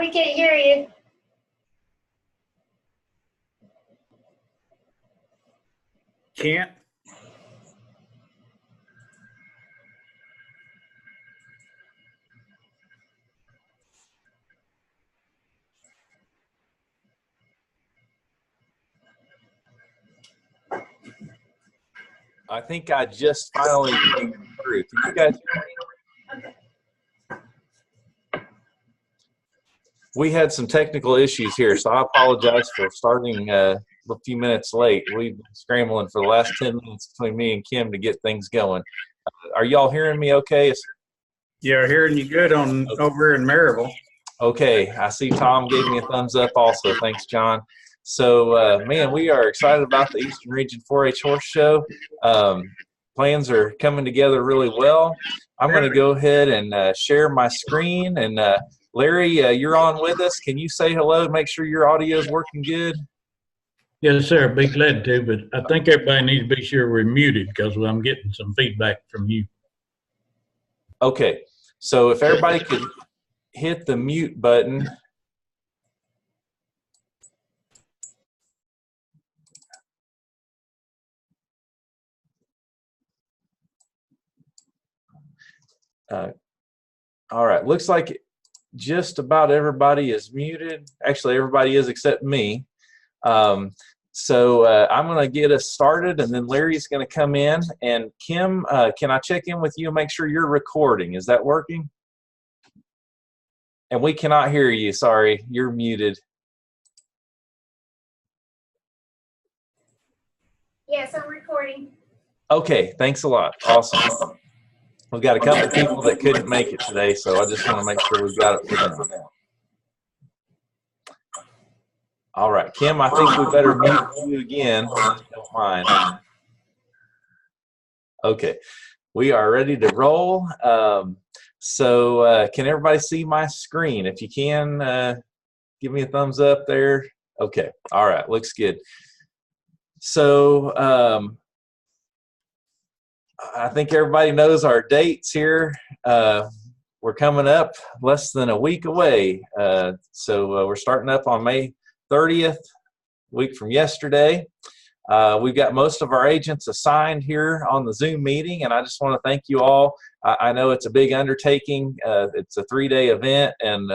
we can't hear you. Can't. I think I just finally came through. Can you guys hear me? We had some technical issues here, so I apologize for starting a few minutes late. We've been scrambling for the last 10 minutes between me and Kim to get things going. Are y'all hearing me okay? Yeah, hearing you good on over in Maryville. Okay, I see Tom gave me a thumbs up also. Thanks, John. So, man, we are excited about the Eastern Region 4-H Horse Show. Plans are coming together really well. I'm going to go ahead and share my screen. And Larry, you're on with us. Can you say hello? Make sure your audio is working good. Yes, sir. Be glad to. But I think everybody needs to be sure we're muted because I'm getting some feedback from you. Okay. So if everybody could hit the mute button. All right, looks like just about everybody is muted. Actually, everybody is except me. So I'm going to get us started, and then Larry's going to come in. And Kim, can I check in with you and make sure you're recording? Is that working? And we cannot hear you. Sorry, you're muted. Yes, I'm recording. Okay, thanks a lot. Awesome. We've got a couple of people that couldn't make it today, so I just want to make sure we've got it for them. All right, Kim, I think we better mute you again, if you don't mind. Okay, we are ready to roll. So can everybody see my screen? If you can, give me a thumbs up there. Okay, all right, looks good. So I think everybody knows our dates here. We're coming up less than a week away. So we're starting up on May 30th, week from yesterday. We've got most of our agents assigned here on the Zoom meeting, and I just want to thank you all. I know it's a big undertaking. It's a 3-day event, and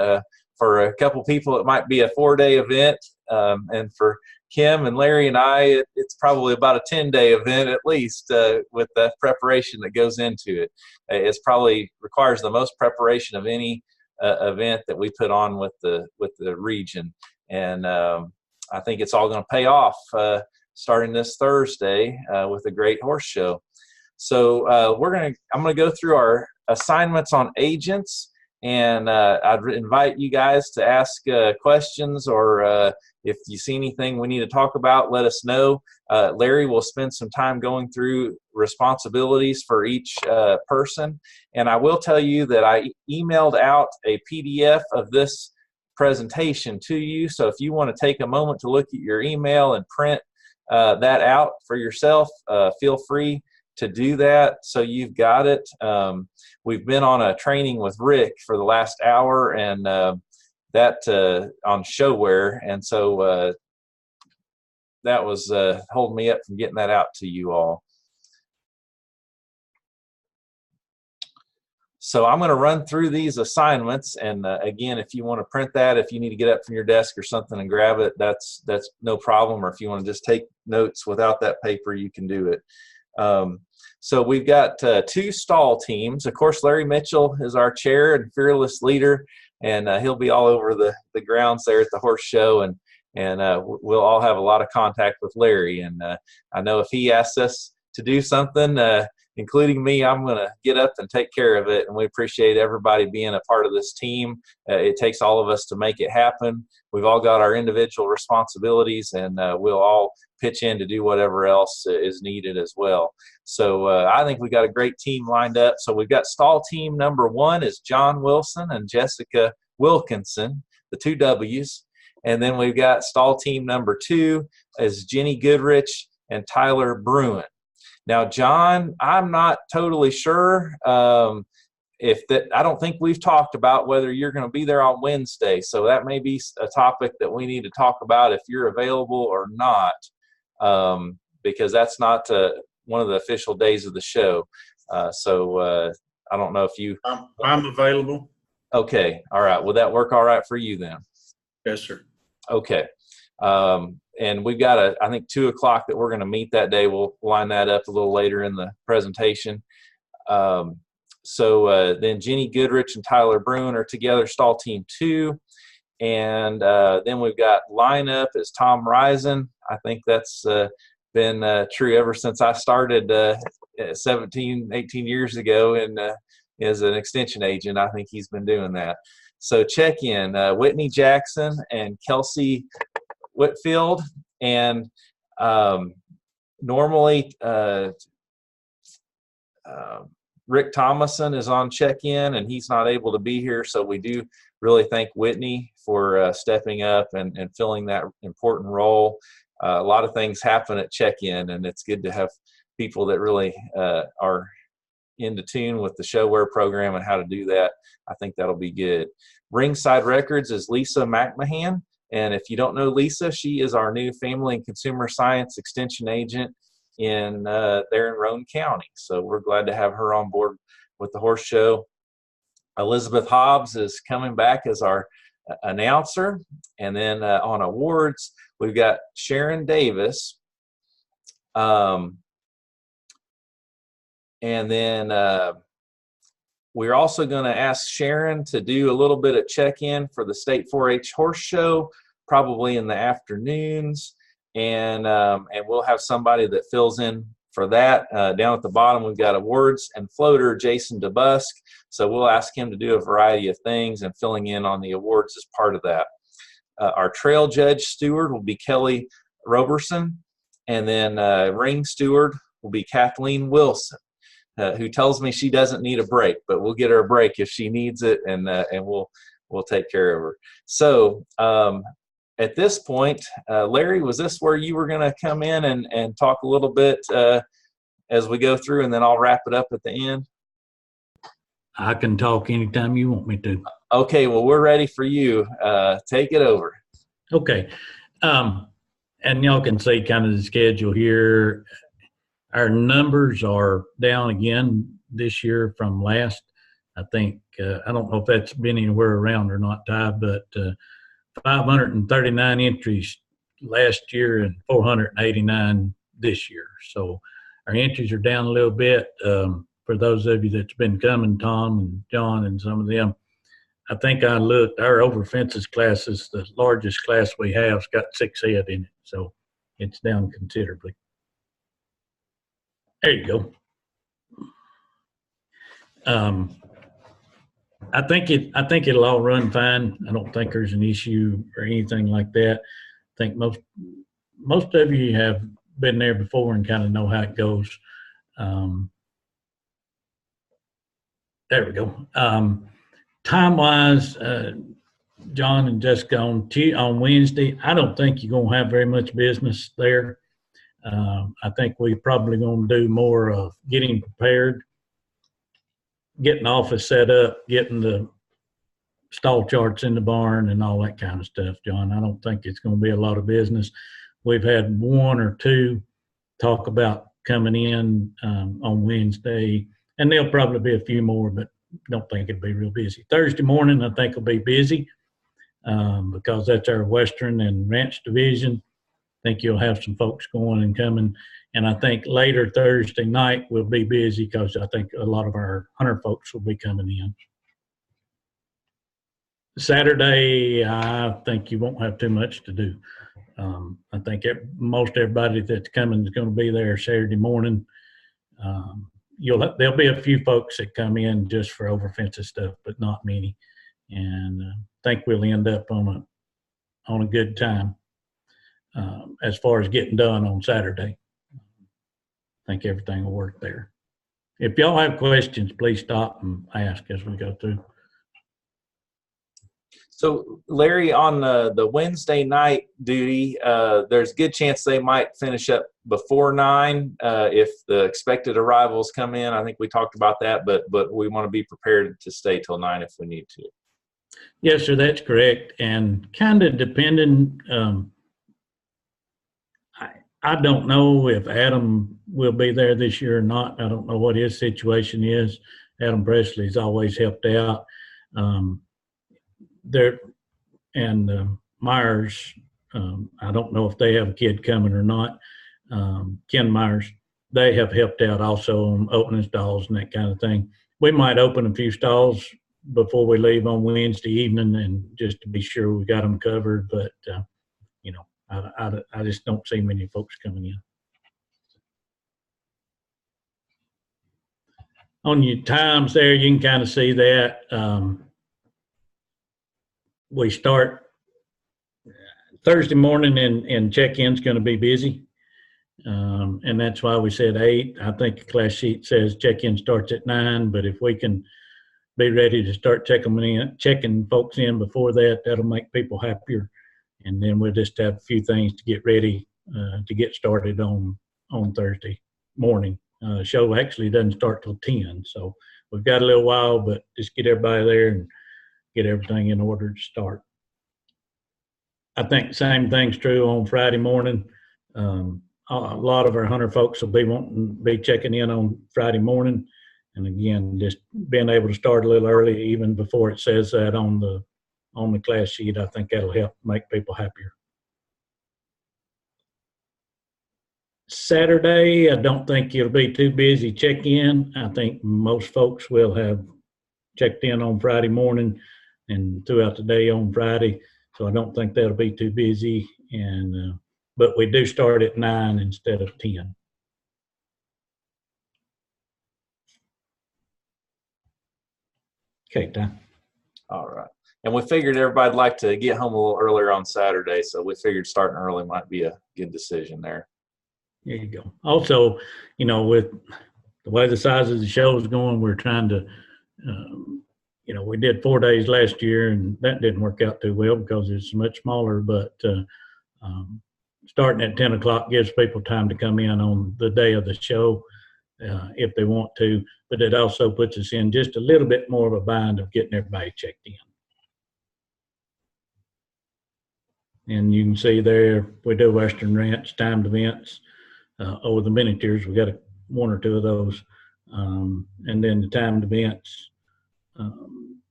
for a couple people it might be a 4-day event, and for Kim and Larry and I, it's probably about a 10-day event at least, with the preparation that goes into it. It's probably requires the most preparation of any event that we put on with the region, and I think it's all going to pay off starting this Thursday with a great horse show. So I'm going to go through our assignments on agents, and I'd invite you guys to ask questions, or if you see anything we need to talk about, let us know. Larry will spend some time going through responsibilities for each person. And I will tell you that I emailed out a PDF of this presentation to you. So if you want to take a moment to look at your email and print that out for yourself, feel free to do that so you've got it. We've been on a training with Rick for the last hour, and that on showware, and so that was holding me up from getting that out to you all. So I'm going to run through these assignments, and again, if you want to print that, if you need to get up from your desk or something and grab it, that's no problem. Or if you want to just take notes without that paper, you can do it. So we've got 2 stall teams. Of course, Larry Mitchell is our chair and fearless leader, and he'll be all over the grounds there at the horse show, and we'll all have a lot of contact with Larry. And I know if he asks us to do something, including me, I'm going to get up and take care of it, and we appreciate everybody being a part of this team. It takes all of us to make it happen. We've all got our individual responsibilities, and we'll all pitch in to do whatever else is needed as well. So I think we've got a great team lined up. So we've got stall team number 1 is John Wilson and Jessica Wilkinson, the 2 W's. And then we've got stall team number 2 is Jenny Goodrich and Tyler Bruin. Now, John, I'm not totally sure. I don't think we've talked about whether you're going to be there on Wednesday. So that may be a topic that we need to talk about if you're available or not, because that's not one of the official days of the show. So I don't know if you. I'm available. Okay. All right. Will that work all right for you then? Yes, sir. Okay. And we've got I think 2 o'clock that we're going to meet that day. We'll line that up a little later in the presentation. So then Jenny Goodrich and Tyler Bruin are together, stall team 2. And then we've got lineup is Tom Risen. I think that's been true ever since I started 17, 18 years ago and as an extension agent. I think he's been doing that. So check in Whitney Jackson and Kelsey Whitfield. And normally Rick Thomason is on check-in and he's not able to be here. So we do really thank Whitney for stepping up and filling that important role. A lot of things happen at check-in, and it's good to have people that really are into tune with the showware program and how to do that. I think that'll be good. Ringside Records is Lisa McMahon. And if you don't know Lisa, she is our new Family and Consumer Science Extension Agent in there in Roane County. So we're glad to have her on board with the horse show. Elizabeth Hobbs is coming back as our announcer. And then on awards, we've got Sharon Davis. And then we're also going to ask Sharon to do a little bit of check-in for the State 4-H Horse Show, probably in the afternoons. And we'll have somebody that fills in for that. Down at the bottom, we've got awards and floater, Jason DeBusk. So we'll ask him to do a variety of things, and filling in on the awards is part of that. Our trail judge steward will be Kelly Roberson. And then ring steward will be Kathleen Wilson, who tells me she doesn't need a break, but we'll get her a break if she needs it, and we'll take care of her. So at this point, Larry, was this where you were going to come in and talk a little bit as we go through, and then I'll wrap it up at the end? I can talk anytime you want me to. Okay, well, we're ready for you. Take it over. Okay. And y'all can see kind of the schedule here. Our numbers are down again this year from last. I think, I don't know if that's been anywhere around or not, Ty, but 539 entries last year and 489 this year. So our entries are down a little bit. For those of you that's been coming, Tom and John and some of them, I think I looked, our over fences class is the largest class we have. It's got 6 head in it. So it's down considerably. There you go. I think it'll all run fine. I don't think there's an issue or anything like that. I think most of you have been there before and kind of know how it goes. There we go. Time-wise, John and Jessica on Wednesday, I don't think you're going to have very much business there. I think we're probably going to do more of getting prepared, getting the office set up, getting the stall charts in the barn and all that kind of stuff, John. I don't think it's going to be a lot of business. We've had 1 or 2 talk about coming in on Wednesday, and there'll probably be a few more, but don't think it'll be real busy. Thursday morning, I think will be busy because that's our Western and Ranch division. I think you'll have some folks going and coming. And I think later Thursday night will be busy because I think a lot of our hunter folks will be coming in. Saturday, I think you won't have too much to do. I think most everybody that's coming is going to be there Saturday morning. There'll be a few folks that come in just for over fences stuff, but not many. And I think we'll end up on a good time as far as getting done on Saturday. I think everything will work there. If y'all have questions, please stop and ask as we go through. So Larry, on the Wednesday night duty, there's a good chance they might finish up before 9 if the expected arrivals come in. I think we talked about that, but we want to be prepared to stay till 9 if we need to. Yes, sir, that's correct. And kind of depending, I don't know if Adam will be there this year or not. I don't know what his situation is. Adam Presley's always helped out. Myers, I don't know if they have a kid coming or not. Ken Myers, they have helped out also on opening stalls and that kind of thing. We might open a few stalls before we leave on Wednesday evening, and just to be sure we got them covered. But I just don't see many folks coming in. On your times there, you can kind of see that. We start Thursday morning, and check-in's going to be busy. And that's why we said 8. I think the class sheet says check-in starts at 9, but if we can be ready to start checking folks in before that, that'll make people happier. And then we'll just have a few things to get ready to get started on Thursday morning. Show actually doesn't start till 10, so we've got a little while, but just get everybody there and get everything in order to start. I think the same thing's true on Friday morning. A lot of our hunter folks will be checking in on Friday morning. And again, just being able to start a little early, even before it says that on the class sheet, I think that'll help make people happier. Saturday, I don't think it'll be too busy check-in. I think most folks will have checked in on Friday morning and throughout the day on Friday. So I don't think that'll be too busy. But we do start at 9 instead of 10. Okay, Tom. All right. And we figured everybody'd like to get home a little earlier on Saturday, so we figured starting early might be a good decision there. There you go. Also, with the way the size of the show is going, we're trying to, we did 4 days last year, and that didn't work out too well because it's much smaller. But starting at 10 o'clock gives people time to come in on the day of the show if they want to. But it also puts us in just a little bit more of a bind of getting everybody checked in. And you can see there, we do Western Ranch timed events. Over the miniatures, we got 1 or 2 of those. And then the timed events,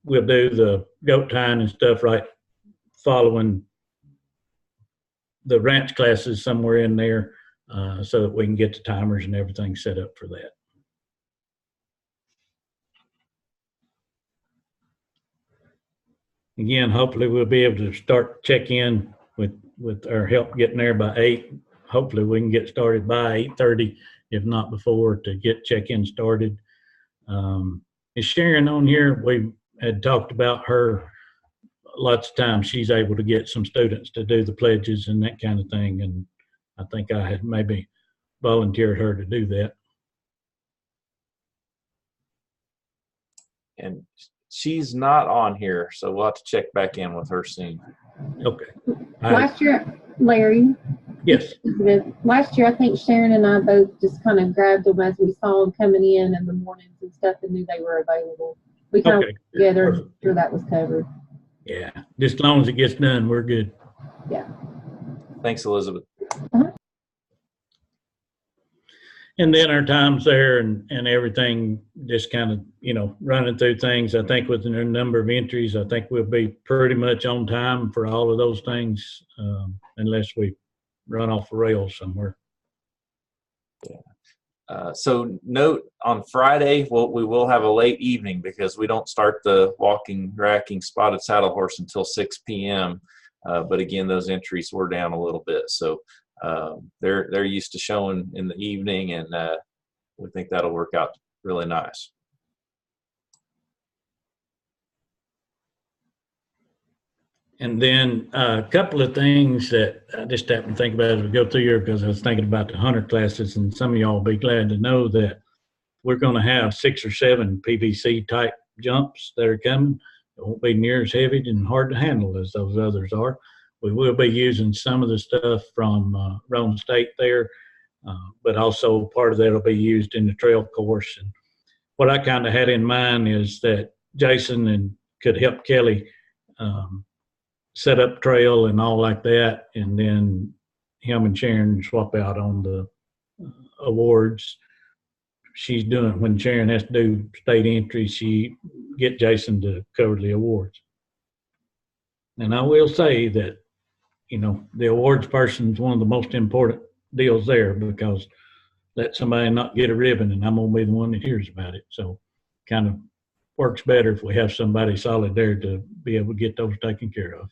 we'll do the goat tying and stuff right following the ranch classes somewhere in there so that we can get the timers and everything set up for that. Again, hopefully we'll be able to start check-in with our help getting there by 8. Hopefully we can get started by 8:30, if not before, to get check-in started. Is Sharon on here? We had talked about her lots of times. She's able to get some students to do the pledges and that kind of thing, and I think I had maybe volunteered her to do that. And she's not on here, so we'll have to check back in with her soon. Okay. Last year, Larry, Yes. last year I think Sharon and I both just kind of grabbed them as we saw them coming in the mornings and stuff and knew they were available. We kind of together and sure that was covered. Yeah, just as long as it gets done, we're good. Yeah. Thanks, Elizabeth. And then our times there and everything, just kind of, running through things. I think with the number of entries, I think we'll be pretty much on time for all of those things, unless we run off the rails somewhere. Yeah. So note on Friday, we will have a late evening because we don't start the walking, racking, spotted saddle horse until 6 p.m. But again, those entries were down a little bit. So they're used to showing in the evening, and we think that'll work out really nice. And then a couple of things that I just happened to think about as we go through here, because I was thinking about the hunter classes, and some of y'all will be glad to know that we're going to have 6 or 7 PVC type jumps that are coming. It won't be near as heavy and hard to handle as those others are. We will be using some of the stuff from Rome State there, but also part of that will be used in the trail course. And what I kind of had in mind is that Jason could help Kelly set up trail and all like that, and then him and Sharon swap out on the awards. She's doing, when Sharon has to do state entry, she get Jason to cover the awards. And I will say that, you know, the awards person is one of the most important deals there, because let somebody not get a ribbon and I'm going to be the one that hears about it. So kind of works better if we have somebody solid there to be able to get those taken care of.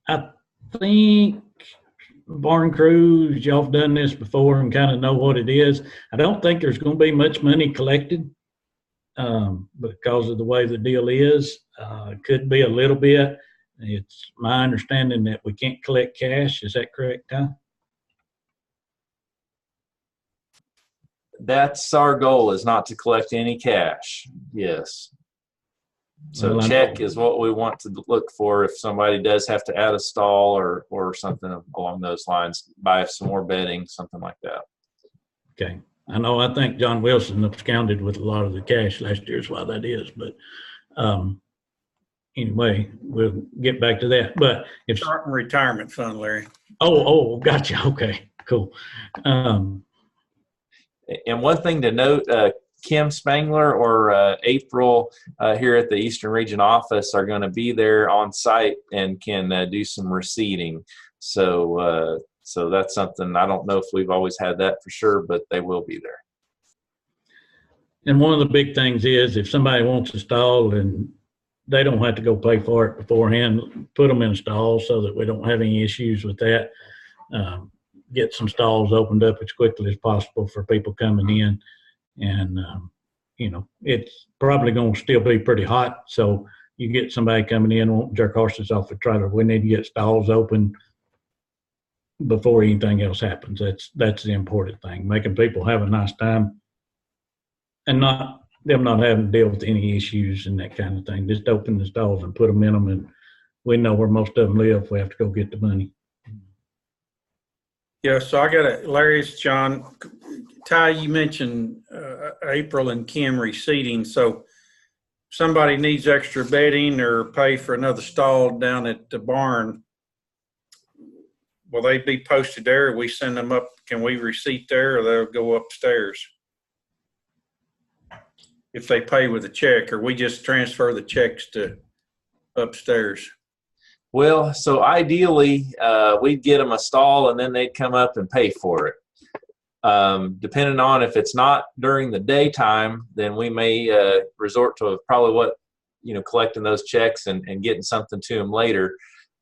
I think barn cruise, y'all have done this before and kind of know what it is. I don't think there's going to be much money collected because of the way the deal is. It could be a little bit. It's my understanding that we can't collect cash. Is that correct, Ty? That's our goal, is not to collect any cash. Yes. So Well, I check know. is what we want to look for if somebody does have to add a stall or something along those lines, buy some more bedding, something like that. Okay. I think John Wilson absconded with a lot of the cash last year is why that is. But anyway, we'll get back to that. But if Starting retirement fund, Larry. gotcha. Okay, cool. And one thing to note, Kim Spangler or April here at the Eastern Region office are going to be there on site and can do some receipting. So that's something, I don't know if we've always had that for sure, but they will be there. And one of the big things is if somebody wants a stall and they don't have to go pay for it beforehand, put them in a stall so that we don't have any issues with that. Get some stalls opened up as quickly as possible for people coming in. And, you know, it's probably going to still be pretty hot. So you get somebody coming in, won't jerk horses off the trailer. We need to get stalls open before anything else happens. That's the important thing, making people have a nice time and not having to deal with any issues and that kind of thing. Just open the stalls and put them in them, and we know where most of them live. We have to go get the money. Yeah, so I got Larry's John. Ty, you mentioned April and Kim receipting. So somebody needs extra bedding or pay for another stall down at the barn. Will they be posted there? We send them up. Can we receipt there, or they'll go upstairs? If they pay with a check, or we just transfer the checks to upstairs? Well, so ideally, we'd get them a stall and then they'd come up and pay for it. Depending on if it's not during the daytime, then we may resort to probably collecting those checks and getting something to them later.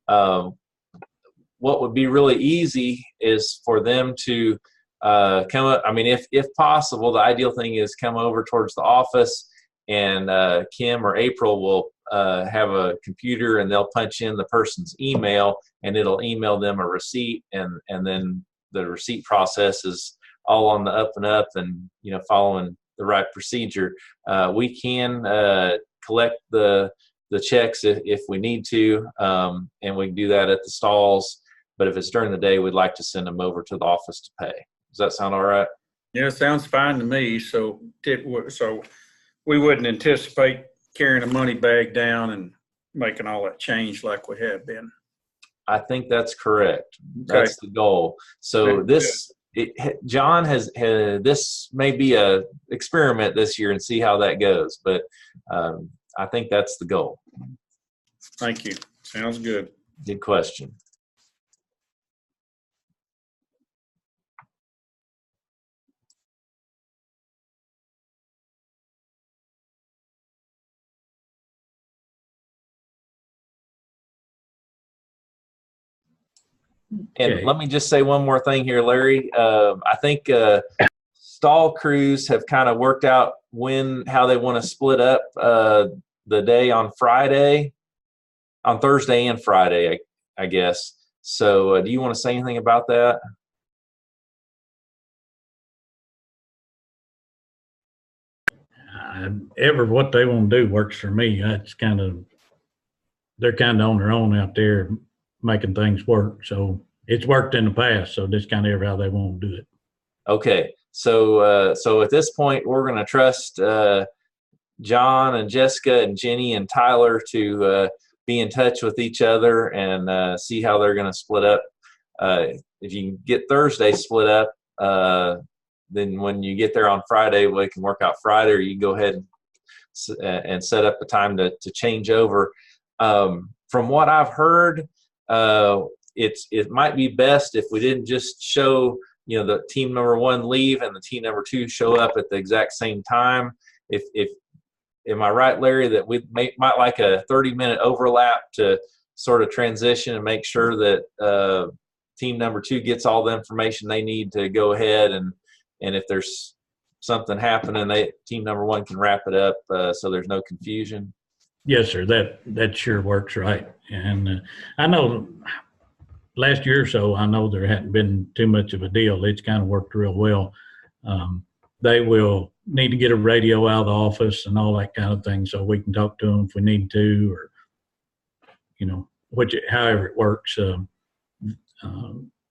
What would be really easy is for them to come up. I mean, if possible, the ideal thing is come over towards the office, and Kim or April will have a computer and they'll punch in the person's email and it'll email them a receipt, and then the receipt process is all on the up and up and, you know, following the right procedure. We can collect the checks if we need to, and we can do that at the stalls. But if it's during the day, we'd like to send them over to the office to pay. Does that sound all right? Yeah, it sounds fine to me. So we wouldn't anticipate carrying a money bag down and making all that change like we have been. I think that's correct. Okay. That's the goal. So John has this may be a experiment this year and see how that goes. But I think that's the goal. Thank you. Sounds good. Good question. And Okay. let me just say one more thing here, Larry. I think stall crews have kind of worked out how they want to split up the day on Thursday and Friday, I guess. So do you want to say anything about that? ever what they want to do works for me. That's they're kind of on their own out there making things work. So it's worked in the past. So that's kind of how they want to do it. Okay. So at this point, we're going to trust John and Jessica and Jenny and Tyler to be in touch with each other and see how they're going to split up. If you can get Thursday split up, then when you get there on Friday, we can work out Friday, or you can go ahead and set up a time to change over. From what I've heard, it might be best if we didn't just show, the team number 1 leave and the team number 2 show up at the exact same time. Am I right, Larry, that we might like a 30-minute overlap to sort of transition and make sure that team number 2 gets all the information they need to go ahead, and if there's something happening, team number 1 can wrap it up so there's no confusion? Yes, sir. That sure works right. And I know last year or so, I know there hadn't been too much of a deal. It's kind of worked real well. They will need to get a radio out of the office and all that kind of thing, so we can talk to them if we need to, or however it works.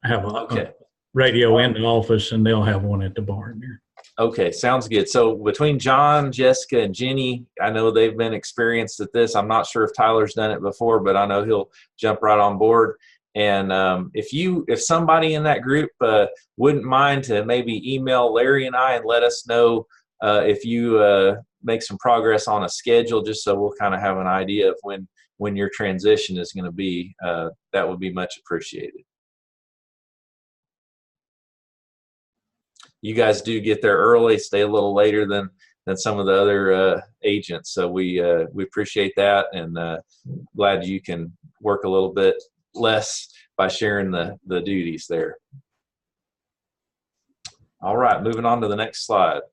Have a radio in the office, and they'll have one at the barn there. Okay, sounds good. So between John, Jessica, and Jenny, I know they've been experienced at this. I'm not sure if Tyler's done it before, but I know he'll jump right on board. And if somebody in that group wouldn't mind to maybe email Larry and I and let us know if you make some progress on a schedule, just so we'll kind of have an idea of when your transition is going to be, that would be much appreciated. You guys do get there early, stay a little later than some of the other agents, so we appreciate that, and glad you can work a little bit less by sharing the duties there. All right, moving on to the next slide.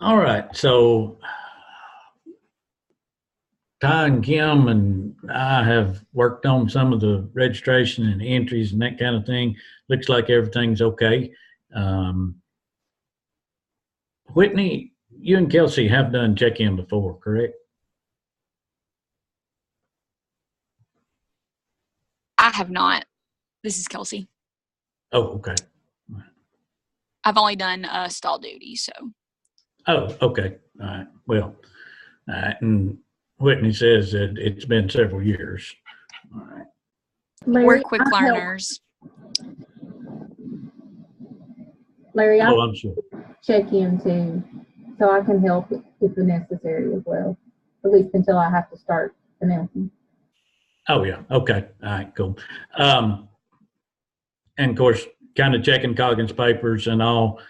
All right, so Ty and Kim and I have worked on some of the registration and entries and that kind of thing. Looks like everything's okay. Whitney, you and Kelsey have done check-in before, correct? I have not. This is Kelsey. Oh, okay. I've only done stall duty, so. Oh, okay. All right. Well, all right. And Whitney says that it's been several years. All right. We're quick learners. Larry, Oh, I'm sure. check in too, so I can help if necessary as well, at least until I have to start announcing. Oh, yeah. Okay. All right, cool. And of course, kind of checking Coggins papers and all.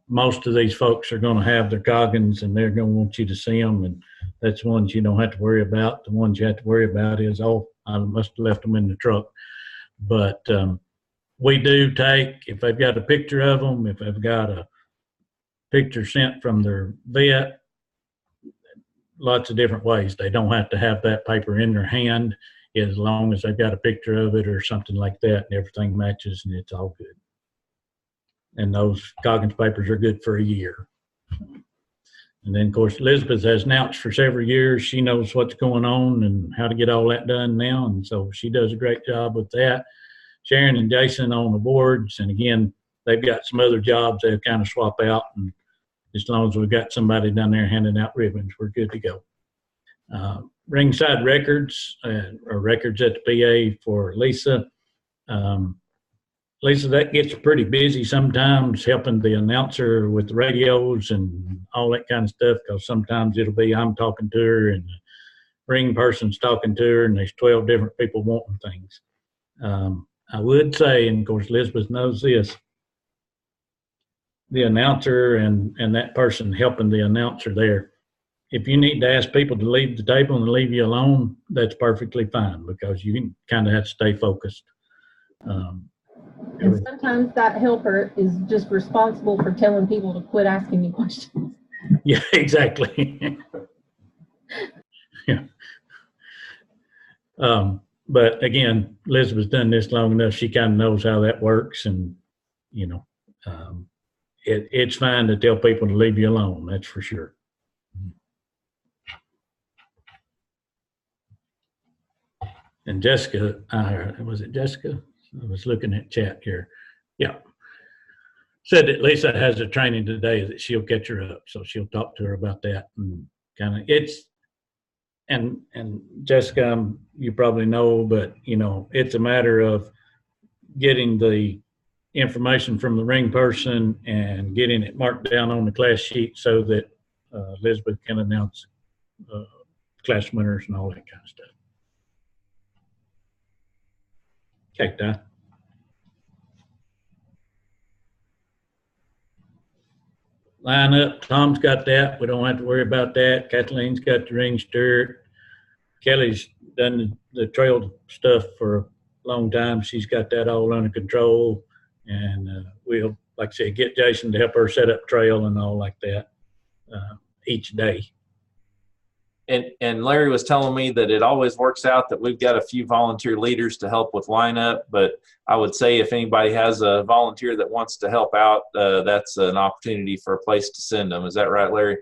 Most of these folks are going to have their Coggins, and they're going to want you to see them, and that's ones you don't have to worry about. The ones you have to worry about is, I must have left them in the truck. But we do take, if they've got a picture of them, if they've got a picture sent from their vet, lots of different ways. They don't have to have that paper in their hand, as long as they've got a picture of it or something like that, and everything matches, and it's all good. And those Coggins papers are good for a year. And then, of course, Elizabeth has announced for several years. She knows what's going on and how to get all that done now, and so she does a great job with that. Sharon and Jason on the boards, and again, they've got some other jobs they'll kind of swap out, and as long as we've got somebody down there handing out ribbons, we're good to go. Ringside records, or records at the PA for Lisa. Lisa, that gets pretty busy sometimes, helping the announcer with the radios and all that kind of stuff, because sometimes it'll be I'm talking to her and the ring person's talking to her, and there's 12 different people wanting things. I would say, and of course Elizabeth knows this, the announcer and that person helping the announcer there, if you need to ask people to leave the table and leave you alone, that's perfectly fine, because you kind of have to stay focused. And sometimes that helper is just responsible for telling people to quit asking me questions. Yeah, exactly. Yeah. But again, Elizabeth's done this long enough. She kind of knows how that works, and it's fine to tell people to leave you alone. That's for sure. And Jessica, was it Jessica? I was looking at chat here. Yeah. Said that Lisa has a training today that she'll catch her up. So she'll talk to her about that and kind of and Jessica, you probably know, but it's a matter of getting the information from the ring person and getting it marked down on the class sheet so that Elizabeth can announce class winners and all that kind of stuff. Okay, Ty. Line up. Tom's got that. We don't have to worry about that. Kathleen's got the ring stirred. Kelly's done the trail stuff for a long time. She's got that all under control. And we'll, like I said, get Jason to help her set up trail and all like that each day. And Larry was telling me that it always works out that we've got a few volunteer leaders to help with lineup, but I would say if anybody has a volunteer that wants to help out, that's an opportunity for a place to send them. Is that right, Larry?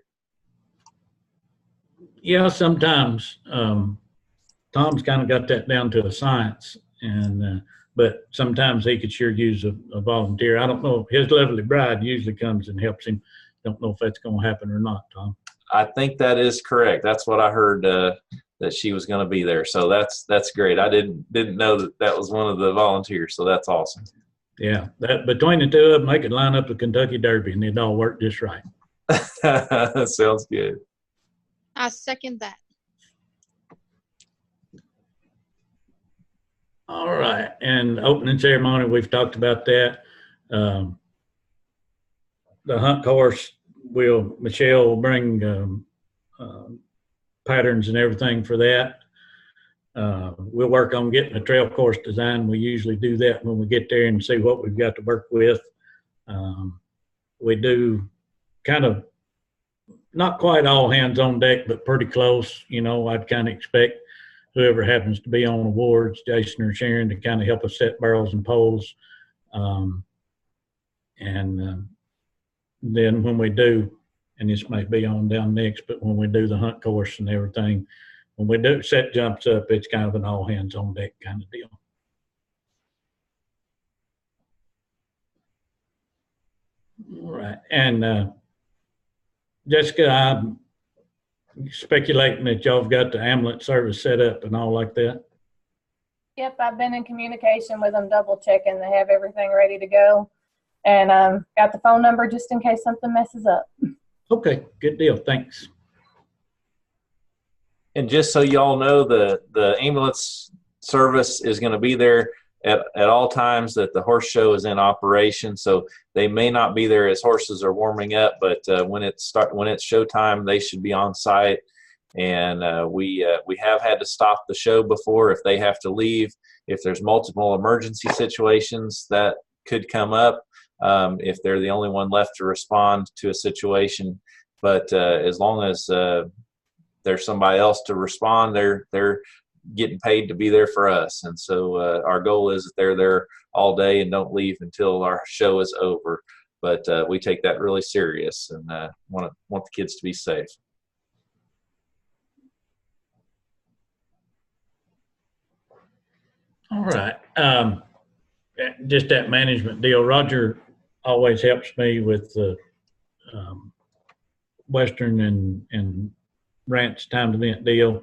Yeah, sometimes. Tom's kind of got that down to a science, and but sometimes he could sure use a volunteer. I don't know. His lovely bride usually comes and helps him. Don't know if that's going to happen or not, Tom. I think that is correct. That's what I heard, that she was going to be there. So that's great. I didn't know that was one of the volunteers. So that's awesome. Yeah, that between the two of them, they could line up the Kentucky Derby and it'd all work just right. Sounds good. I second that. All right, and opening ceremony, we've talked about that. The hunt course, Michelle will bring patterns and everything for that. We'll work on getting a trail course design. We usually do that when we get there and see what we've got to work with. We do kind of not quite all hands on deck, but pretty close. I'd kind of expect whoever happens to be on awards, Jason or Sharon, to kind of help us set barrels and poles. Then when we do, and this may be on down next, but when we do the hunt course and everything, when we do set jumps up, it's kind of an all hands on deck kind of deal. All right. And Jessica, I'm speculating that y'all have got the ambulance service set up and all like that. Yep, I've been in communication with them, double checking they have everything ready to go. And got the phone number just in case something messes up. Okay, good deal. Thanks. And just so y'all know, the ambulance service is going to be there at all times that the horse show is in operation. So they may not be there as horses are warming up, but when it's showtime, they should be on site. And we have had to stop the show before if they have to leave. If there's multiple emergency situations that could come up, if they're the only one left to respond to a situation. But as long as there's somebody else to respond, they're getting paid to be there for us. And so our goal is that they're there all day and don't leave until our show is over. But we take that really serious and want the kids to be safe. All right. Just that management deal. Roger always helps me with the Western and Ranch timed event deal.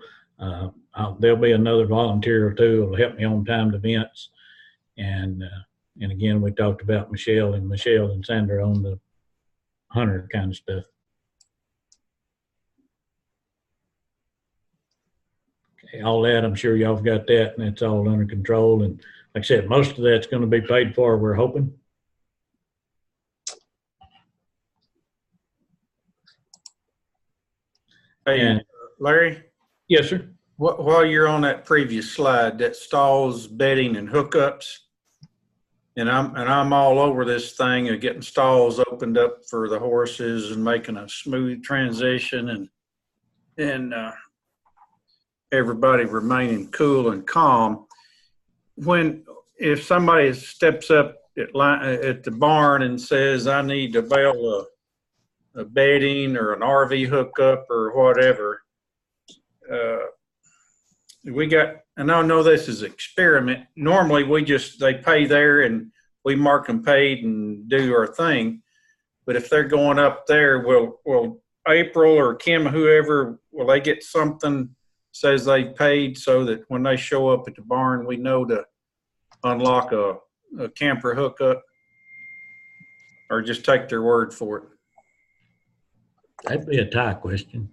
There'll be another volunteer or two who'll help me on timed events. And again, we talked about Michelle and Sandra on the hunter kind of stuff. Okay, all that, I'm sure y'all have got that, and it's all under control. And like I said, most of that's going to be paid for, we're hoping. Hey, And Larry, yes, sir. while you're on that previous slide, that stalls, bedding, and hookups, and I'm all over this thing of getting stalls opened up for the horses and making a smooth transition and everybody remaining cool and calm. If somebody steps up at the barn and says, I need to bail a bedding or an RV hookup or whatever, and I know this is an experiment. Normally they pay there and we mark them paid and do our thing. But if they're going up there, will April or Kim, whoever, will they get something says they paid so that when they show up at the barn, we know to unlock a camper hookup, or just take their word for it? That'd be a tie question.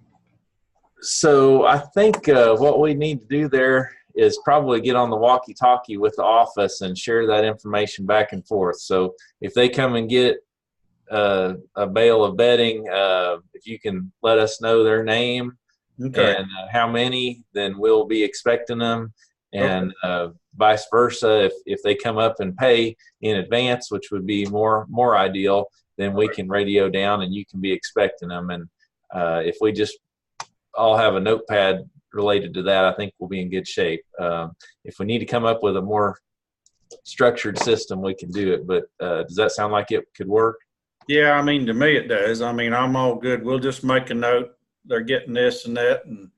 So I think what we need to do there is probably get on the walkie-talkie with the office and share that information back and forth. So if they come and get a bale of bedding, if you can let us know their name and how many, then we'll be expecting them. And vice versa, if they come up and pay in advance, which would be more ideal, then we can radio down and you can be expecting them. And if we just all have a notepad related to that, I think we'll be in good shape. If we need to come up with a more structured system, we can do it. But does that sound like it could work? Yeah, I mean, to me it does. I mean, I'm all good. We'll just make a note. They're getting this and that, and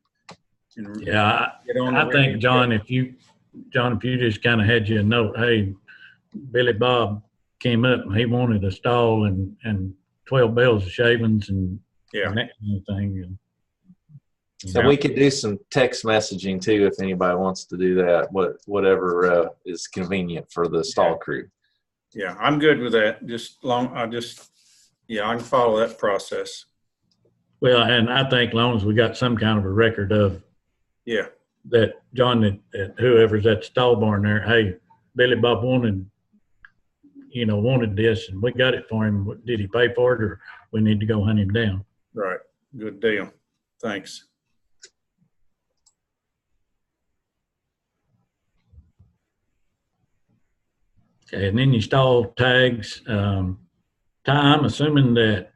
yeah, I think, John, if you just kind of had you a note, hey, Billy Bob came up and he wanted a stall and 12 bales of shavings and that kind of thing. And, so we could do some text messaging too if anybody wants to do that. Whatever is convenient for the stall crew. Yeah, I'm good with that. I can follow that process. Well, and I think as long as we got some kind of a record of that John, that whoever's at the stall barn there, hey, Billy Bob wanted this and we got it for him. Did he pay for it, or we need to go hunt him down? Right. Good deal. Thanks. Okay, and then you stall tags. Ty, I'm assuming that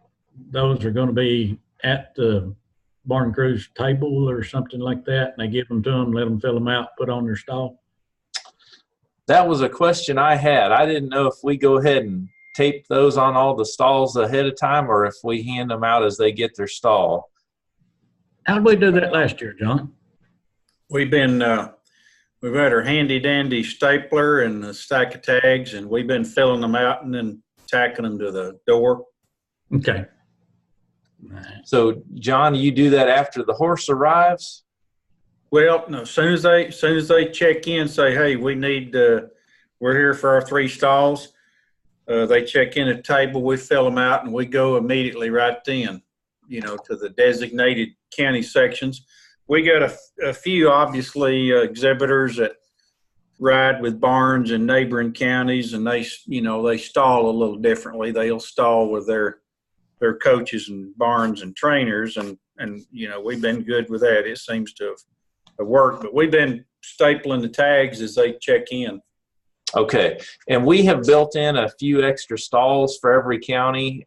those are going to be at the barn crew's table or something like that, and they give them to them, let them fill them out, put on their stall? That was a question I had. I didn't know if we go ahead and tape those on all the stalls ahead of time or if we hand them out as they get their stall. How did we do that last year, John? We've had our handy dandy stapler and a stack of tags, and we've been filling them out and then tacking them to the door. Okay. So, John, you do that after the horse arrives? Well, no. As soon as they check in, say, "Hey, we need. We're here for our 3 stalls." They check in at the table. We fill them out, and we go immediately right then, to the designated county sections. We got a few, obviously, exhibitors that ride with barns in neighboring counties, and they stall a little differently. They'll stall with their coaches and barns and trainers, and we've been good with that. It seems to have worked, but we've been stapling the tags as they check in. Okay, and we have built in a few extra stalls for every county.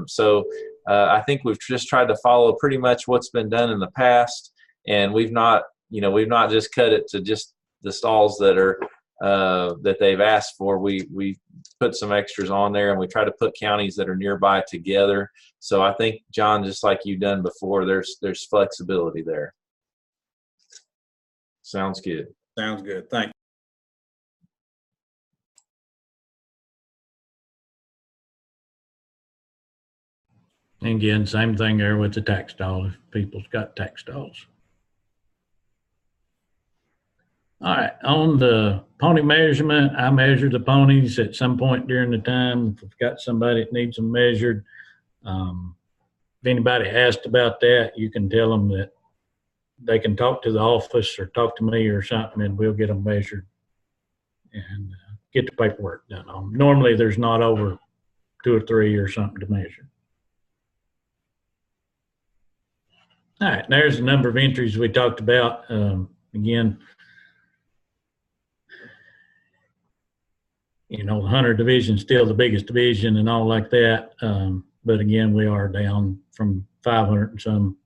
So I think we've just tried to follow pretty much what's been done in the past, and we've not just cut it to just the stalls that are that they've asked for. We put some extras on there, and we try to put counties that are nearby together. So I think, John, just like you've done before, there's flexibility there. Sounds good. Sounds good. Thank you. And again, same thing there with the tack stall, if people's got tack stalls. All right, on the pony measurement, I measure the ponies at some point during the time. If we've got somebody that needs them measured, if anybody asked about that, you can tell them that they can talk to the office or talk to me or something, and we'll get them measured and get the paperwork done on them. Normally, there's not over 2 or 3 or something to measure. All right, there's the number of entries we talked about. Again, the hunter division is still the biggest division and all like that. But again, we are down from 500 and some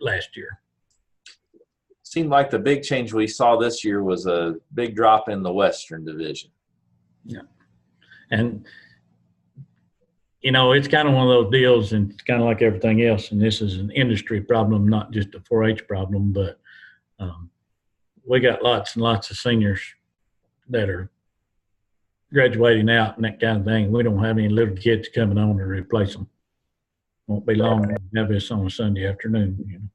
last year. Seemed like the big change we saw this year was a big drop in the Western division. Yeah. And, you know, it's kind of one of those deals, and it's kind of like everything else. And this is an industry problem, not just a 4-H problem, but we got lots and lots of seniors that are graduating out and that kind of thing. We don't have any little kids coming on to replace them. Won't be long to have this on a Sunday afternoon, you know.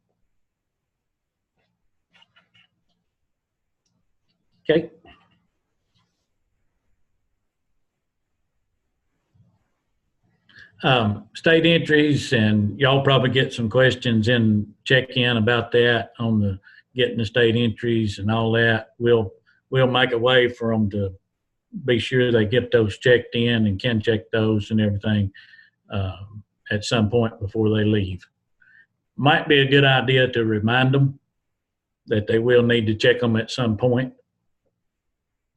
Okay. State entries, and y'all probably get some questions in check-in about that on the getting the state entries and all that. We'll make a way for them to be sure they get those checked in and can check those and everything at some point before they leave. Might be a good idea to remind them that they will need to check them at some point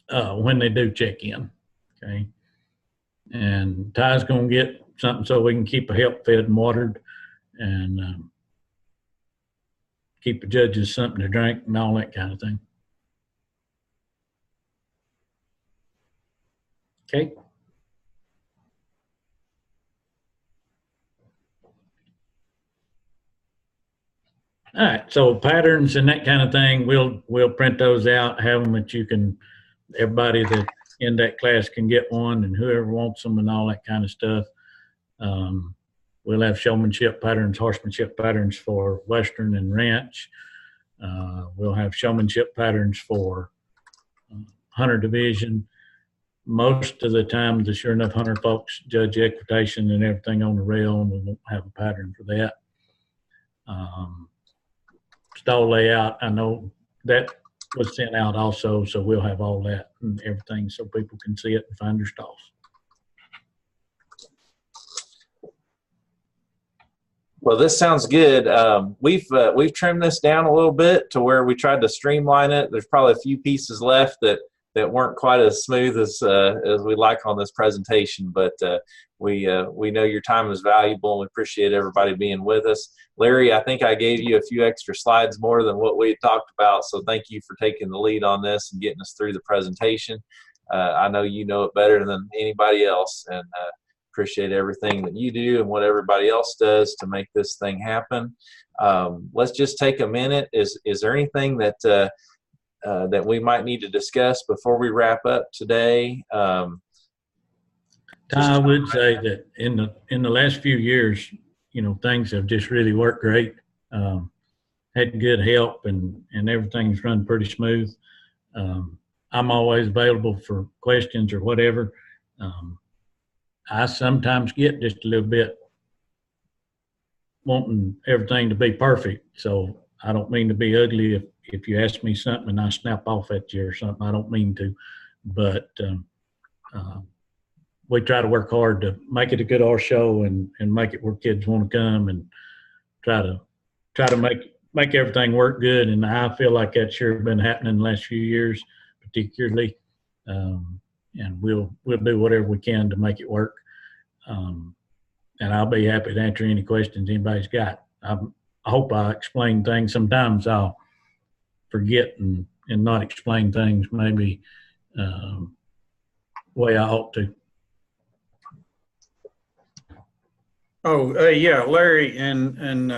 when they do check in. Okay. And Ty's going to get something so we can keep a help fed and watered, and keep the judges something to drink and all that kind of thing. Okay. All right. So patterns and that kind of thing, we'll print those out, have them that you can, everybody that in that class can get one, and whoever wants them and all that kind of stuff. We'll have showmanship patterns, horsemanship patterns for Western and Ranch. We'll have showmanship patterns for Hunter Division. Most of the time, the Sure Enough Hunter folks judge equitation and everything on the rail, and we won't have a pattern for that. Stall layout, I know that was sent out also, so we'll have all that and everything so people can see it and find their stalls. Well, this sounds good. We've trimmed this down a little bit to where we tried to streamline it. There's probably a few pieces left that weren't quite as smooth as we like on this presentation, but we know your time is valuable, and we appreciate everybody being with us. Larry, I think I gave you a few extra slides more than what we had talked about, so thank you for taking the lead on this and getting us through the presentation. I know you know it better than anybody else, and appreciate everything that you do and what everybody else does to make this thing happen. Let's just take a minute. Is there anything that that we might need to discuss before we wrap up today? I would say that in the last few years, you know, things have just really worked great. Had good help, and everything's run pretty smooth. I'm always available for questions or whatever. I sometimes get just a little bit wanting everything to be perfect. So I don't mean to be ugly if you ask me something and I snap off at you or something. I don't mean to, but we try to work hard to make it a good art show and make it where kids want to come, and try to make everything work good. And I feel like that's sure been happening in the last few years, particularly. And we'll do whatever we can to make it work. And I'll be happy to answer any questions anybody's got. I hope I explain things. Sometimes I'll forget and not explain things maybe the way I ought to. Oh, yeah, Larry and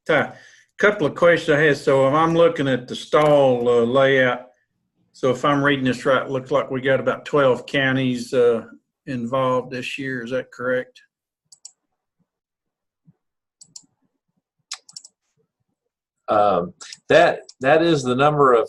Ty, couple of questions I had. So if I'm looking at the stall layout, so if I'm reading this right, it looks like we got about 12 counties involved this year. Is that correct? That is the number of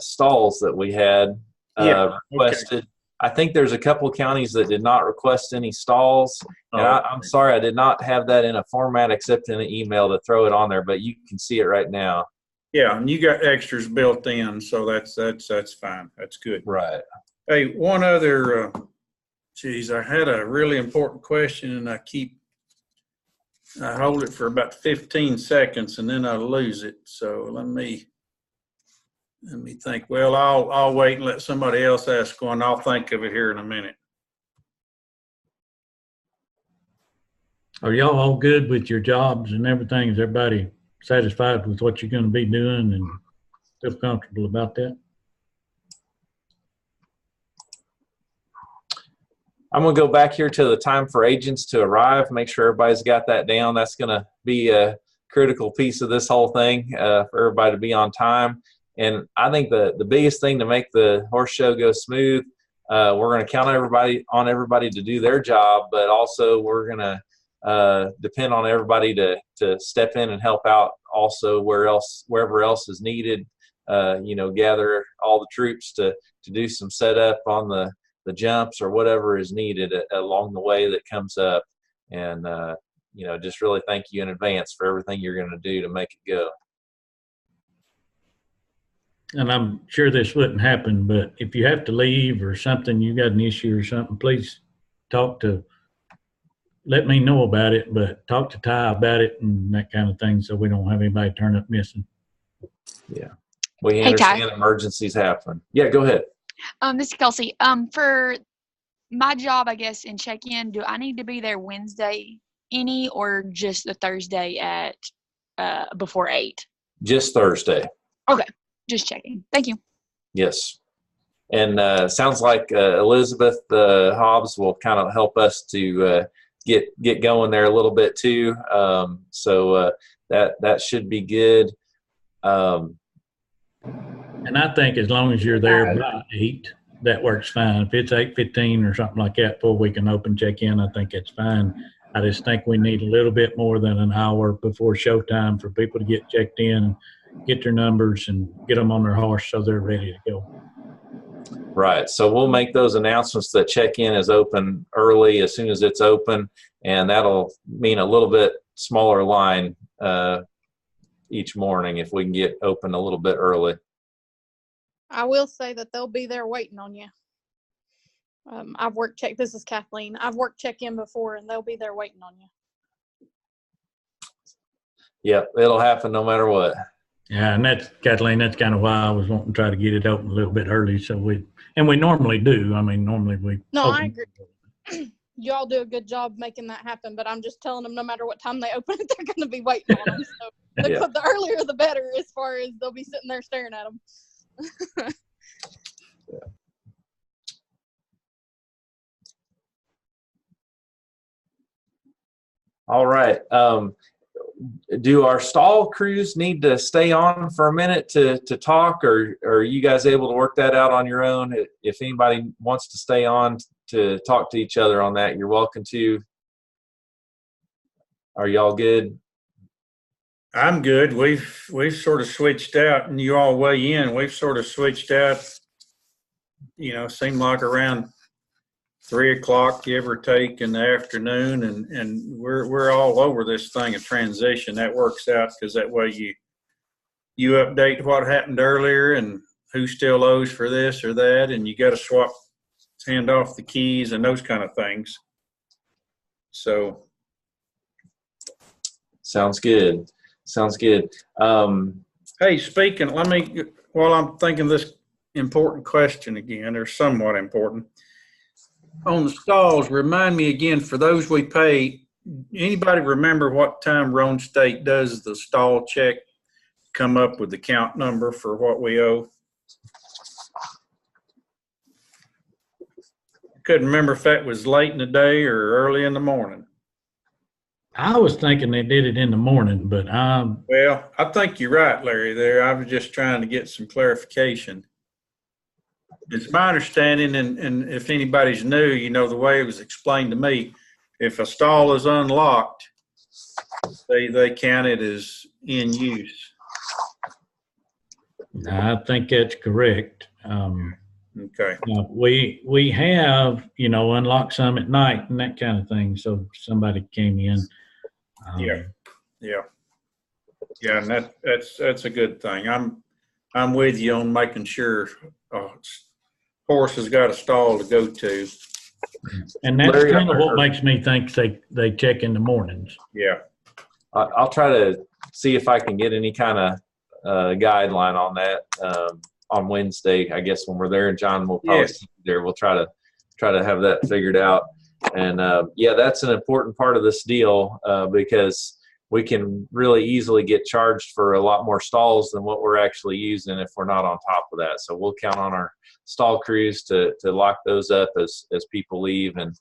stalls that we had requested. Okay. I think there's a couple of counties that did not request any stalls. And I'm sorry, I did not have that in a format except in an email to throw it on there, but you can see it right now. Yeah, and you got extras built in, so that's fine. That's good. Right. Hey, one other, geez, I had a really important question, and I hold it for about 15 seconds, and then I lose it. So let me think. Well, I'll wait and let somebody else ask one. I'll think of it here in a minute. Are y'all all good with your jobs and everything? Is everybody satisfied with what you're going to be doing and feel comfortable about that? I'm going to go back here to the time for agents to arrive, make sure everybody's got that down. That's going to be a critical piece of this whole thing for everybody to be on time. And I think the biggest thing to make the horse show go smooth, we're going to count on everybody to do their job, but also we're going to depend on everybody to step in and help out also wherever else is needed. Gather all the troops to do some setup on the jumps or whatever is needed along the way that comes up. And, just really thank you in advance for everything you're going to do to make it go. And I'm sure this wouldn't happen, but if you have to leave or something, you got an issue or something, please let me know about it, but talk to Ty about it and that kind of thing so we don't have anybody turn up missing. Yeah. We Hey, understand Ty. emergencies happen. Yeah, go ahead. This is Kelsey. For my job, I guess, in check-in, do I need to be there Wednesday or just the Thursday at before 8? Just Thursday. Okay. Just checking. Thank you. Yes. And sounds like Elizabeth Hobbs will kind of help us to get going there a little bit too. So that should be good. And I think as long as you're there by 8, that works fine. If it's 8:15 or something like that before we can open check-in, I think it's fine. I just think we need a little bit more than an hour before showtime for people to get checked in, get their numbers, and get them on their horse so they're ready to go. Right. So we'll make those announcements that check-in is open early as soon as it's open, and that'll mean a little bit smaller line each morning if we can get open a little bit early. I will say that they'll be there waiting on you. This is Kathleen. I've worked check-in before and they'll be there waiting on you. Yep, it'll happen no matter what. Yeah, and that's, Kathleen, that's kind of why I was wanting to try to get it open a little bit early. So we normally do. I mean, normally we. No, open. I agree. Y'all do a good job making that happen, but I'm just telling them no matter what time they open it, they're going to be waiting on them. So Yeah. the earlier the better, as far as they'll be sitting there staring at them. Yeah. All right. Do our stall crews need to stay on for a minute to talk, or are you guys able to work that out on your own? If anybody wants to stay on to talk to each other on that, you're welcome to. Are y'all good? I'm good. We've sort of switched out, and you all weigh in. We've sort of switched out, seemed like around 3 o'clock, give or take, in the afternoon, and we're all over this thing of transition. That works out because that way you update what happened earlier and who still owes for this or that, and you got to hand off the keys and those kind of things. So Sounds good. hey, speaking, while I'm thinking this important question again, or somewhat important, on the stalls, remind me again, for those we pay, anybody remember what time Roan State does the stall check, come up with the count number for what we owe? Couldn't remember if that was late in the day or early in the morning. I was thinking they did it in the morning, but Well, I think you're right, Larry, there. I was just trying to get some clarification. It's my understanding, and if anybody's new, the way it was explained to me, if a stall is unlocked, they count it as in use. I think that's correct. Okay. We have, unlocked some at night and that kind of thing. So somebody came in. Yeah, and that's a good thing. I'm with you on making sure horse has got a stall to go to. And that's Larry, kind of what makes me think they check in the mornings. Yeah. I'll try to see if I can get any kind of guideline on that on Wednesday. I guess when we're there, John will probably see you there. We'll try to have that figured out. And that's an important part of this deal because we can really easily get charged for a lot more stalls than what we're actually using if we're not on top of that. So we'll count on our stall crews to lock those up as people leave and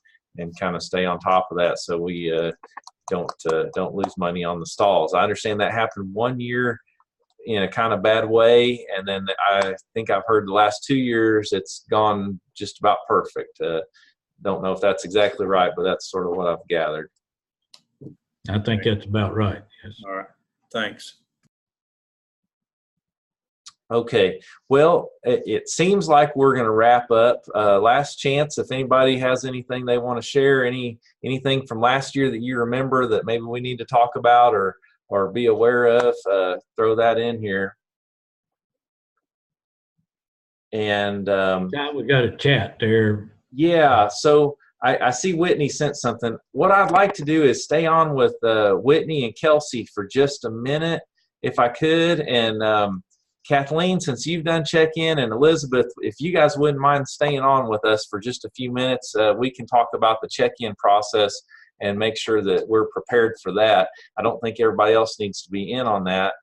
kind of stay on top of that, so we don't lose money on the stalls. I understand that happened one year in a kind of bad way, and then I think I've heard the last 2 years it's gone just about perfect. Don't know if that's exactly right, but that's sort of what I've gathered. I think that's about right. Yes. All right, thanks. Okay, well, it seems like we're going to wrap up. Last chance, if anybody has anything they want to share, anything from last year that you remember that maybe we need to talk about or be aware of, throw that in here. And We got a chat there. yeah, so I see Whitney sent something. What I'd like to do is stay on with Whitney and Kelsey for just a minute, if I could, and Kathleen, since you've done check-in, and Elizabeth, if you guys wouldn't mind staying on with us for just a few minutes, we can talk about the check-in process and make sure that we're prepared for that. I don't think everybody else needs to be in on that,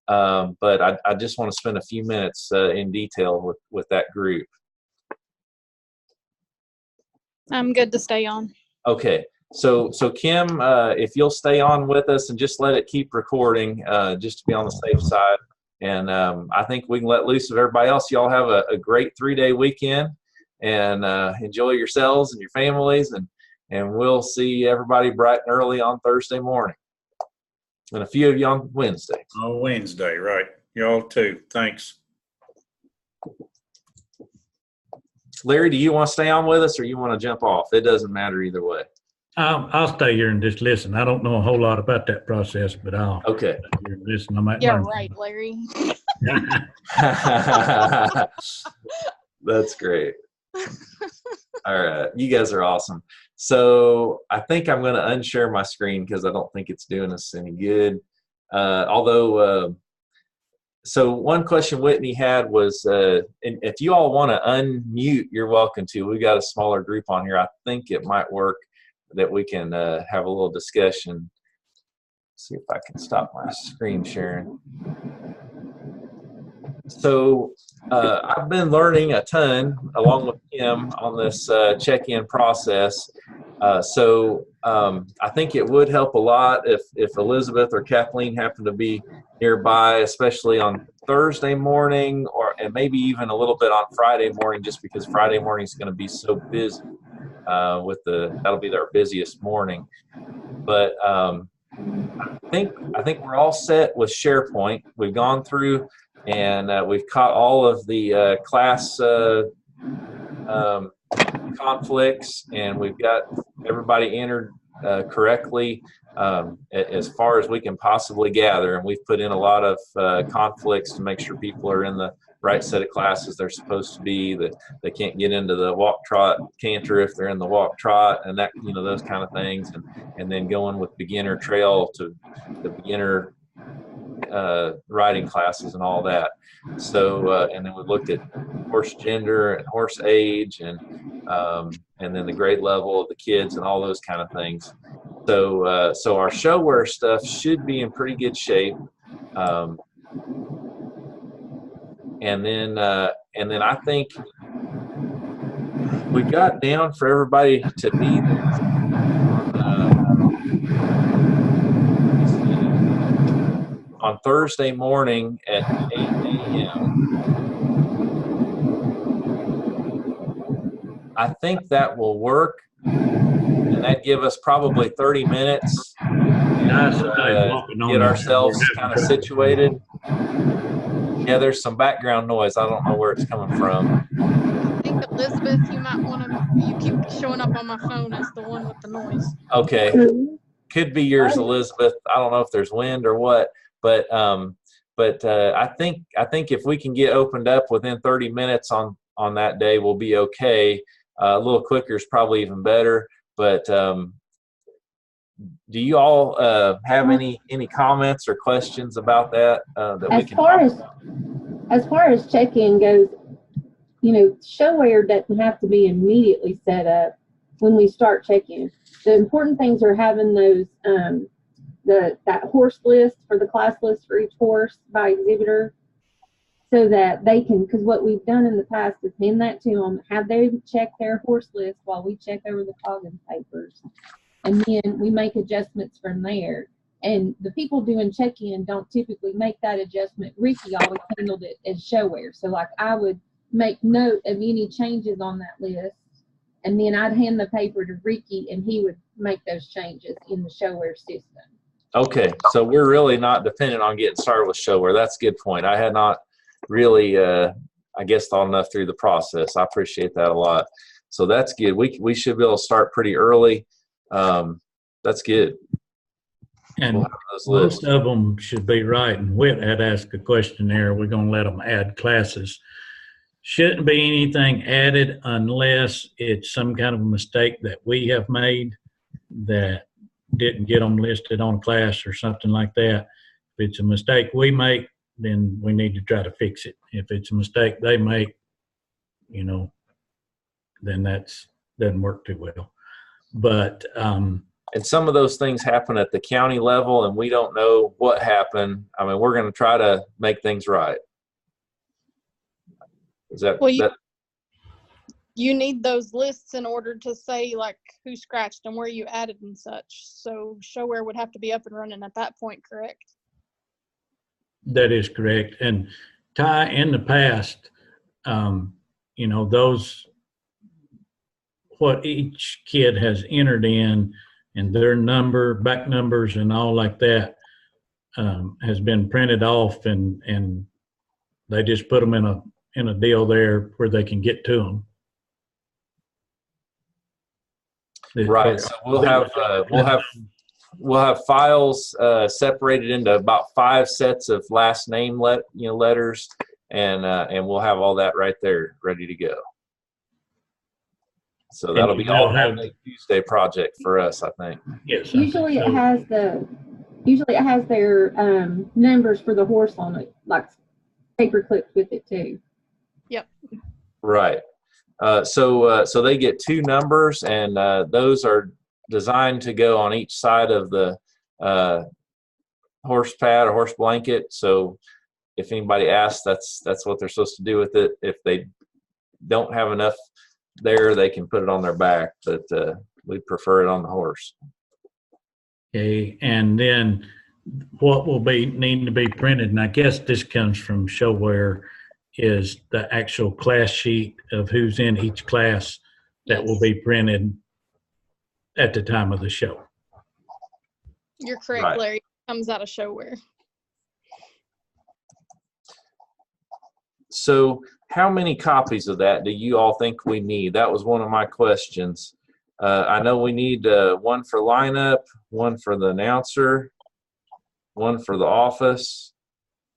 but I just want to spend a few minutes in detail with that group. I'm good to stay on. Okay, so Kim, if you'll stay on with us and just let it keep recording, just to be on the safe side. And I think we can let loose of everybody else. Y'all have a great 3-day weekend, and enjoy yourselves and your families, and we'll see everybody bright and early on Thursday morning, and a few of you on Wednesday. On Wednesday, right. Y'all too. Thanks. Larry, do you want to stay on with us, or you want to jump off? It doesn't matter either way. I'll stay here and just listen. I don't know a whole lot about that process, but I'll Okay. stay here and listen. I might Yeah, learn right, Larry. That's great. All right, you guys are awesome. So I think I'm going to unshare my screen because I don't think it's doing us any good. So one question Whitney had was, and if you all want to unmute, you're welcome to. We've got a smaller group on here. I think it might work that we can have a little discussion. See if I can stop my screen sharing. So I've been learning a ton along with Kim on this check-in process. So I think it would help a lot if Elizabeth or Kathleen happen to be nearby, especially on Thursday morning, and maybe even a little bit on Friday morning, just because Friday morning is going to be so busy. That'll be their busiest morning. But I think we're all set with SharePoint. We've gone through and we've caught all of the class conflicts, and we've got everybody entered correctly as far as we can possibly gather. And we've put in a lot of conflicts to make sure people are in the right set of classes they're supposed to be, that they can't get into the walk trot canter if they're in the walk trot, and that, those kind of things, and then going with beginner trail to the beginner riding classes and all that. So and then we looked at horse gender and horse age, and then the grade level of the kids and all those kind of things. So our showwear stuff should be in pretty good shape. And then I think we got down for everybody to be there on Thursday morning at 8 a.m. I think that will work, and that give us probably 30 minutes to get ourselves kind of situated. Yeah, there's some background noise. I don't know where it's coming from. I think Elizabeth, you might want to. You keep showing up on my phone as the one with the noise. Okay, could be yours, Elizabeth. I don't know if there's wind or what, but I think if we can get opened up within 30 minutes on that day, we'll be okay. A little quicker is probably even better. But do you all have any comments or questions about that? As far as check-in goes, showwear doesn't have to be immediately set up when we start check-in. The important things are having those that horse list for the class list for each horse by exhibitor, so that they can, because what we've done in the past is hand that to them, have them check their horse list while we check over the Coggins papers, and then we make adjustments from there. And the people doing check-in don't typically make that adjustment. Ricky always handled it as showware. So like I would make note of any changes on that list, and then I'd hand the paper to Ricky and he would make those changes in the showware system. Okay, so we're really not dependent on getting started with showware. That's a good point. I had not really, I guess, thought enough through the process. I appreciate that a lot. So that's good. We should be able to start pretty early. That's good. And We'll have those lists. most of them should be right. And Whit had asked a question there. We're going to let them add classes. Shouldn't be anything added unless it's some kind of a mistake that we have made that didn't get them listed on class or something like that. If it's a mistake we make, then we need to try to fix it. If it's a mistake they make, then that's doesn't work too well. But and some of those things happen at the county level, and we don't know what happened. I mean, we're going to try to make things right. Is that, Well, that you need those lists in order to say like who scratched and where you added and such. So showware would have to be up and running at that point, correct? that is correct. And Ty, in the past, those, what each kid has entered in and their number, back numbers and all like that, has been printed off and they just put them in a deal there where they can get to them. right? So we'll have files separated into about 5 sets of last name letters, and we'll have all that right there ready to go. So that'll be all a Tuesday project for us, I think. Yes. Usually it has their numbers for the horse on it, like paper clips with it too. Yep. Right. So they get 2 numbers, and those are designed to go on each side of the horse pad or horse blanket. So if anybody asks, that's what they're supposed to do with it. If they don't have enough there, they can put it on their back, but we prefer it on the horse. Okay, and then what will be needing to be printed, and I guess this comes from showware, is the actual class sheet of who's in each class that will be printed at the time of the show. You're correct, Right. Larry. It comes out of showware. So how many copies of that do you all think we need? That was one of my questions. I know we need one for lineup, one for the announcer, one for the office,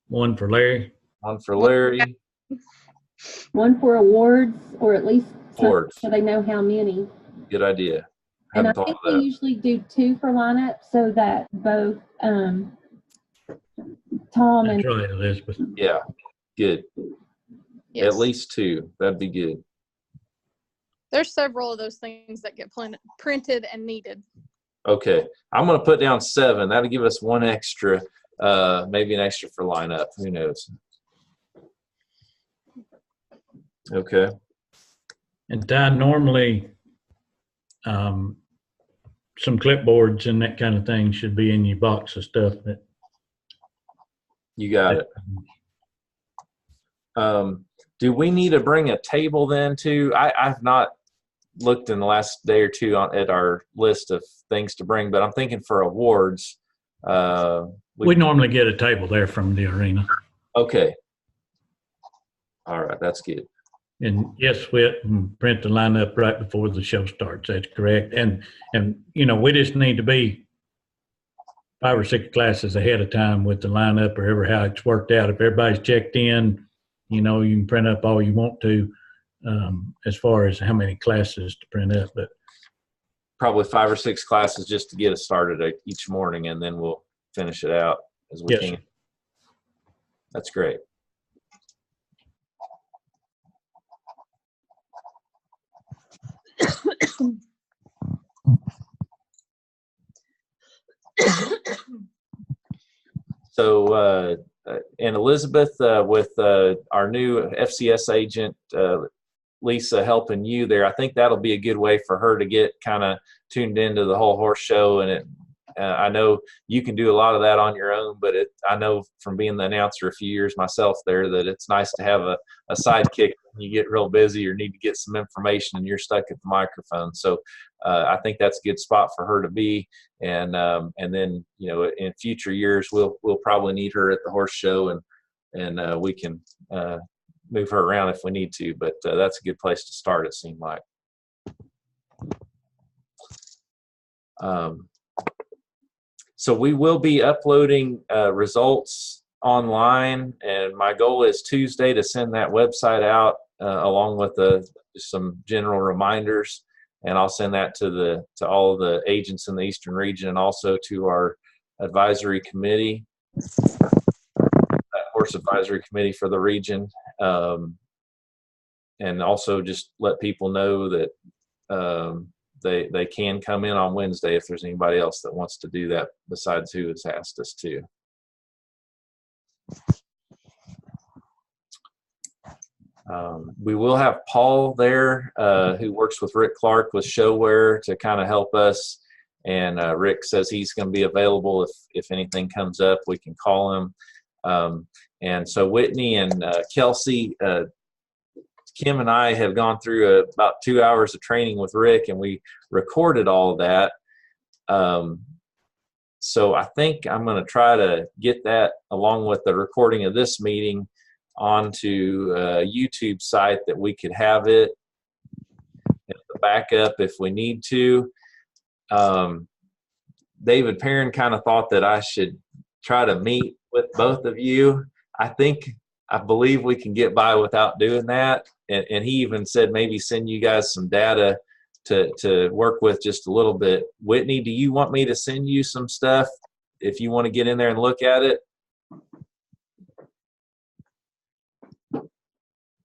One for Larry. one for Larry. One for awards, or at least Awards. so they know how many. Good idea. And I Hadn't thought think of we that. usually do 2 for lineup so that both Tom and That's right, Elizabeth. Yeah, good. Yes. At least 2. That'd be good. There's several of those things that get printed and needed. Okay, I'm going to put down 7. That'll give us 1 extra, maybe an extra for lineup. Who knows? Okay. And Ty, normally, some clipboards and that kind of thing should be in your box of stuff. That You got it. Do we need to bring a table then too? I've not looked in the last day or 2 at our list of things to bring, but I'm thinking for awards. we normally get a table there from the arena. Okay. All right, that's good. And yes, we print the lineup right before the show starts. That's correct. And we just need to be 5 or 6 classes ahead of time with the lineup or ever how it's worked out. If everybody's checked in, you can print up all you want to, as far as how many classes to print up. But Probably 5 or 6 classes just to get us started each morning, and then we'll finish it out as we Yes. can. That's great. So, and Elizabeth, with our new FCS agent, Lisa, helping you there, I think that'll be a good way for her to get kind of tuned into the whole horse show. And I know you can do a lot of that on your own, but I know from being the announcer a few years myself there that it's nice to have a sidekick when you get real busy or need to get some information and you're stuck at the microphone. So I think that's a good spot for her to be. And then, you know, in future years, we'll probably need her at the horse show, and we can move her around if we need to. But that's a good place to start, it seemed like. So we will be uploading results online, and my goal is Tuesday to send that website out along with some general reminders, and I'll send that to all of the agents in the Eastern region and also to our advisory committee, horse advisory committee for the region, and also just let people know that they can come in on Wednesday if there's anybody else that wants to do that besides who has asked us to. We will have Paul there, who works with Rick Clark with ShowWare, to kind of help us. And Rick says he's going to be available if anything comes up. We can call him. And so Whitney and Kelsey, Kim and I have gone through about 2 hours of training with Rick, and we recorded all of that. So I think I'm going to try to get that along with the recording of this meeting onto a YouTube site that we could have it as a backup if we need to. David Perrin kind of thought that I should try to meet with both of you. I believe we can get by without doing that. And he even said maybe send you guys some data to work with just a little bit. Whitney, do you want me to send you some stuff if you want to get in there and look at it?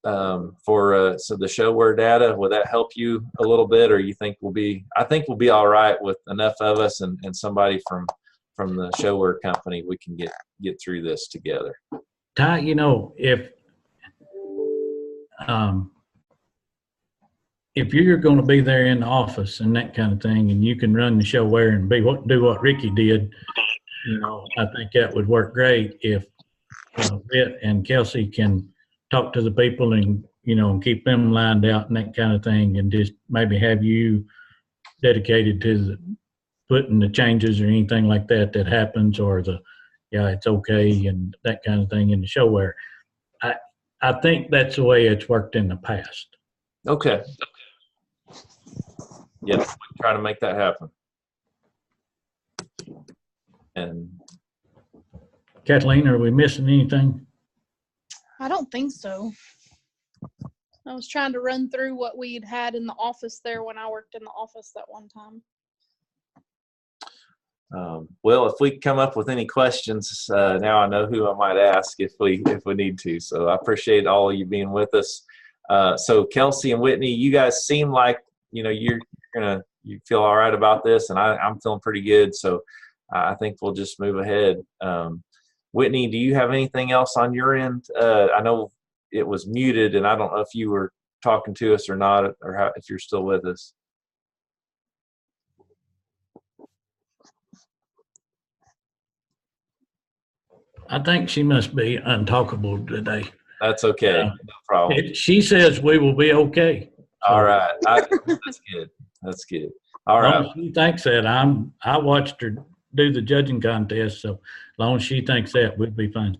So the ShowWare data, will that help you a little bit, or you think I think we'll be all right with enough of us and somebody from the ShowWare company, we can get through this together. Ty, you know, if you're going to be there in the office and that kind of thing, and you can run the ShowWare and do what Ricky did, you know, I think that would work great if Britt and Kelsey can talk to the people and, you know, keep them lined out and that kind of thing, and just maybe have you dedicated to putting the changes or anything like that happens, or it's okay and that kind of thing in the ShowWare. I think that's the way it's worked in the past. Okay. Yes, we can try to make that happen. And Kathleen, are we missing anything? I don't think so. I was trying to run through what we'd had in the office there when I worked in the office that one time. Well, if we come up with any questions, now I know who I might ask if we need to. So I appreciate all of you being with us. So Kelsey and Whitney, you guys seem like, you know, you feel all right about this, and I'm feeling pretty good. So I think we'll just move ahead. Whitney, do you have anything else on your end? I know it was muted, and I don't know if you were talking to us or not, or if you're still with us. I think she must be untalkable today. That's okay. No problem. She says we will be okay. So, all right. That's good. That's good. All right. She thinks that. I watched her do the judging contest, so as long as she thinks that, we'll be fine.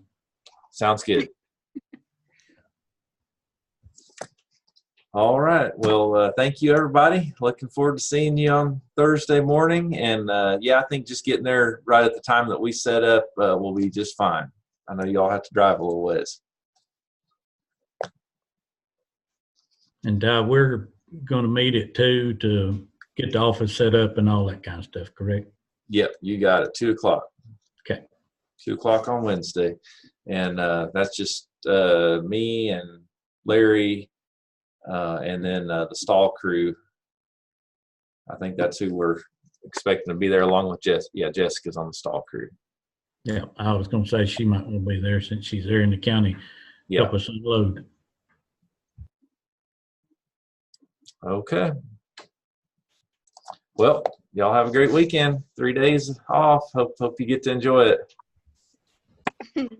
Sounds good. All right. Well, thank you, everybody. Looking forward to seeing you on Thursday morning. And, I think just getting there right at the time that we set up will be just fine. I know you all have to drive a little ways. And we're going to meet at 2 to get the office set up and all that kind of stuff, correct? Yep, you got it. 2 o'clock. Okay. 2 o'clock on Wednesday. And that's just me and Larry, and then the stall crew. I think that's who we're expecting to be there along with Jess. Yeah, Jessica's on the stall crew. Yeah, I was gonna say she might want to be there since she's there in the county. Yeah. Help us unload. Okay. Well, y'all have a great weekend. 3 days off. Hope you get to enjoy it.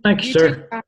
Thank you, You too, sir. Ty.